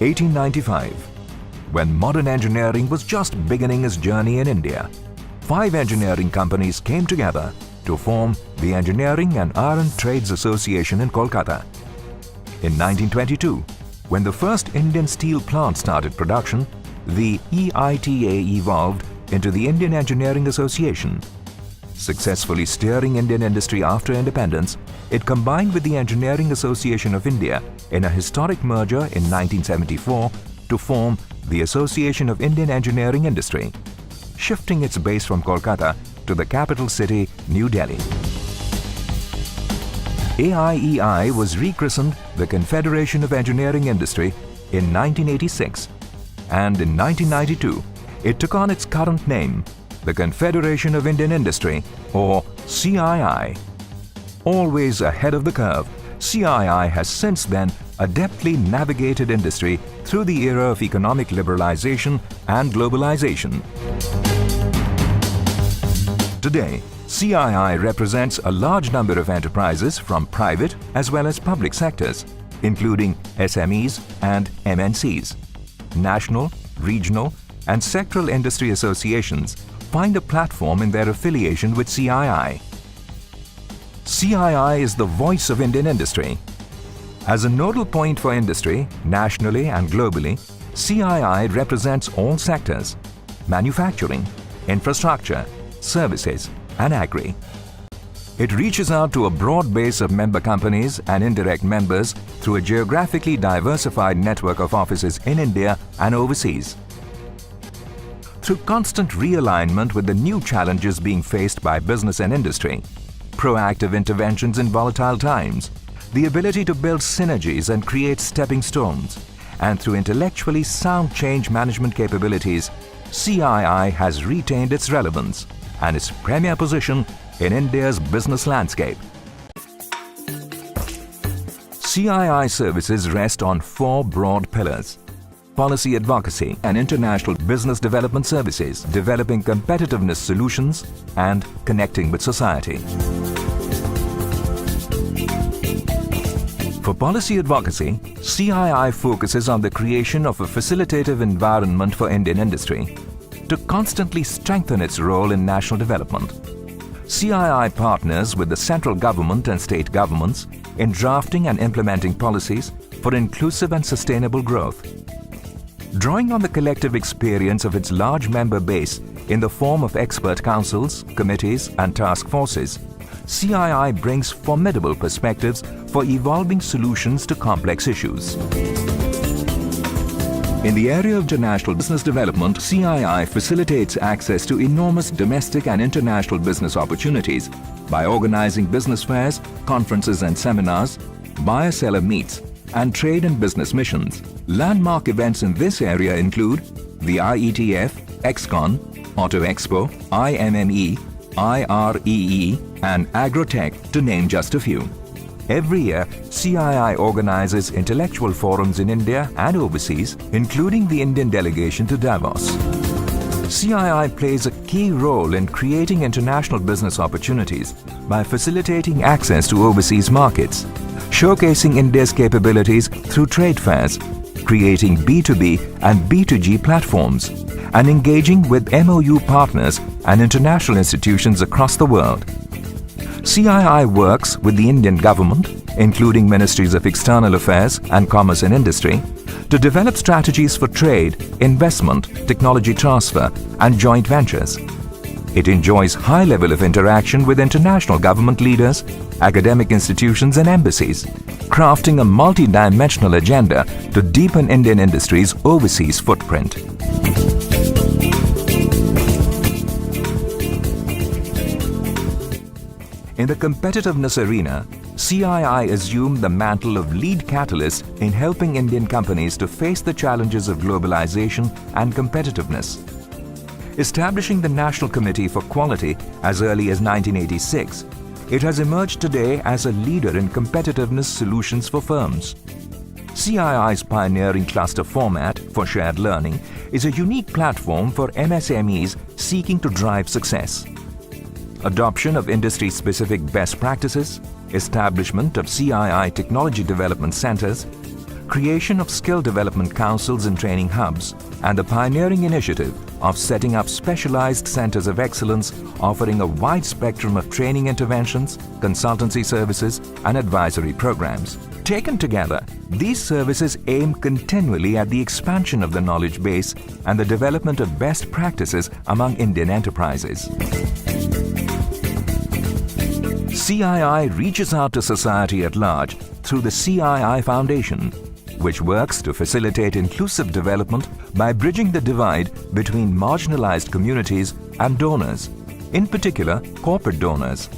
1895, when modern engineering was just beginning its journey in India, 5 engineering companies came together to form the Engineering and Iron Trades Association in Kolkata. In 1922, when the first Indian steel plant started production, the EITA evolved into the Indian Engineering Association. Successfully steering Indian industry after independence, it combined with the Engineering Association of India in a historic merger in 1974 to form the Association of Indian Engineering Industry, shifting its base from Kolkata to the capital city, New Delhi. AIEI was rechristened the Confederation of Engineering Industry in 1986, and in 1992, it took on its current name, the Confederation of Indian Industry, or CII. Always ahead of the curve, CII has since then adeptly navigated industry through the era of economic liberalization and globalization. Today, CII represents a large number of enterprises from private as well as public sectors, including SMEs and MNCs. National, regional, and sectoral industry associations find a platform in their affiliation with CII. CII is the voice of Indian industry. As a nodal point for industry, nationally and globally, CII represents all sectors: manufacturing, infrastructure, services, and agri. It reaches out to a broad base of member companies and indirect members through a geographically diversified network of offices in India and overseas. Through constant realignment with the new challenges being faced by business and industry, proactive interventions in volatile times, the ability to build synergies and create stepping stones, and through intellectually sound change management capabilities, CII has retained its relevance and its premier position in India's business landscape. CII services rest on 4 broad pillars: policy advocacy and international business development services, developing competitiveness solutions, and connecting with society. For policy advocacy, CII focuses on the creation of a facilitative environment for Indian industry to constantly strengthen its role in national development. CII partners with the central government and state governments in drafting and implementing policies for inclusive and sustainable growth. Drawing on the collective experience of its large member base in the form of expert councils, committees, and task forces, CII brings formidable perspectives for evolving solutions to complex issues. In the area of international business development, CII facilitates access to enormous domestic and international business opportunities by organizing business fairs, conferences and seminars, buyer-seller meets, and trade and business missions. Landmark events in this area include the IETF, XCon, Auto Expo, IMME, IREE, and Agrotech, to name just a few. Every year, CII organizes intellectual forums in India and overseas, including the Indian delegation to Davos. CII plays a key role in creating international business opportunities by facilitating access to overseas markets, showcasing India's capabilities through trade fairs, creating B2B and B2G platforms, and engaging with MOU partners and international institutions across the world. CII works with the Indian government, including Ministries of External Affairs and Commerce and Industry, to develop strategies for trade, investment, technology transfer, and joint ventures. It enjoys high level of interaction with international government leaders, academic institutions, and embassies, crafting a multi-dimensional agenda to deepen Indian industry's overseas footprint. In the competitiveness arena, CII assumed the mantle of lead catalyst in helping Indian companies to face the challenges of globalization and competitiveness. Establishing the National Committee for Quality as early as 1986, it has emerged today as a leader in competitiveness solutions for firms. CII's pioneering cluster format for shared learning is a unique platform for MSMEs seeking to drive success. Adoption of industry-specific best practices, establishment of CII technology development centers, creation of skill development councils and training hubs, and the pioneering initiative of setting up specialized centers of excellence offering a wide spectrum of training interventions, consultancy services, and advisory programs. Taken together, these services aim continually at the expansion of the knowledge base and the development of best practices among Indian enterprises. CII reaches out to society at large through the CII Foundation, which works to facilitate inclusive development by bridging the divide between marginalized communities and donors, in particular corporate donors.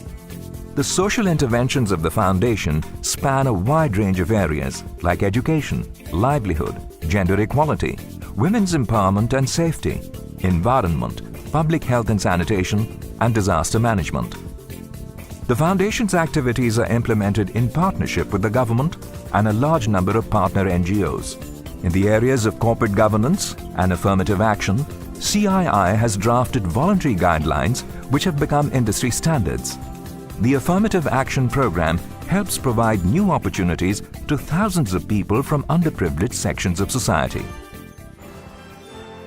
The social interventions of the Foundation span a wide range of areas like education, livelihood, gender equality, women's empowerment and safety, environment, public health and sanitation, and disaster management. The Foundation's activities are implemented in partnership with the government and a large number of partner NGOs. In the areas of corporate governance and affirmative action, CII has drafted voluntary guidelines which have become industry standards. The Affirmative Action Program helps provide new opportunities to thousands of people from underprivileged sections of society.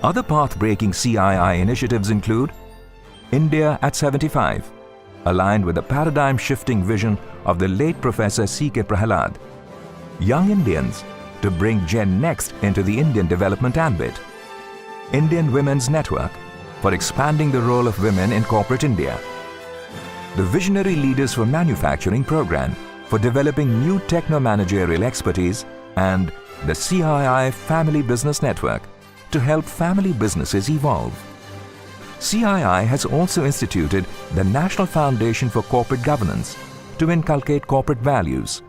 Other path-breaking CII initiatives include India at 75, aligned with the paradigm-shifting vision of the late Professor C.K. Prahalad. Young Indians to bring Gen Next into the Indian development ambit. Indian Women's Network for expanding the role of women in corporate India. The Visionary Leaders for Manufacturing program for developing new techno-managerial expertise, and the CII Family Business Network to help family businesses evolve. CII has also instituted the National Foundation for Corporate Governance to inculcate corporate values.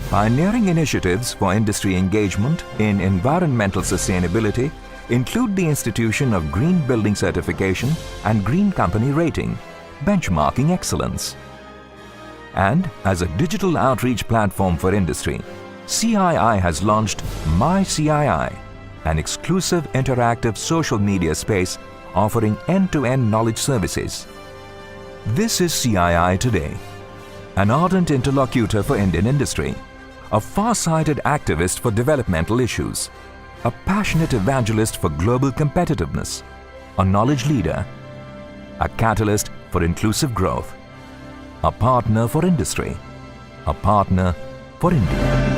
Pioneering initiatives for industry engagement in environmental sustainability include the institution of Green Building Certification and Green Company Rating, benchmarking excellence. And as a digital outreach platform for industry, CII has launched My CII, an exclusive interactive social media space offering end-to-end knowledge services. This is CII Today, an ardent interlocutor for Indian industry, a far-sighted activist for developmental issues, a passionate evangelist for global competitiveness, a knowledge leader, a catalyst for inclusive growth, a partner for industry, a partner for India.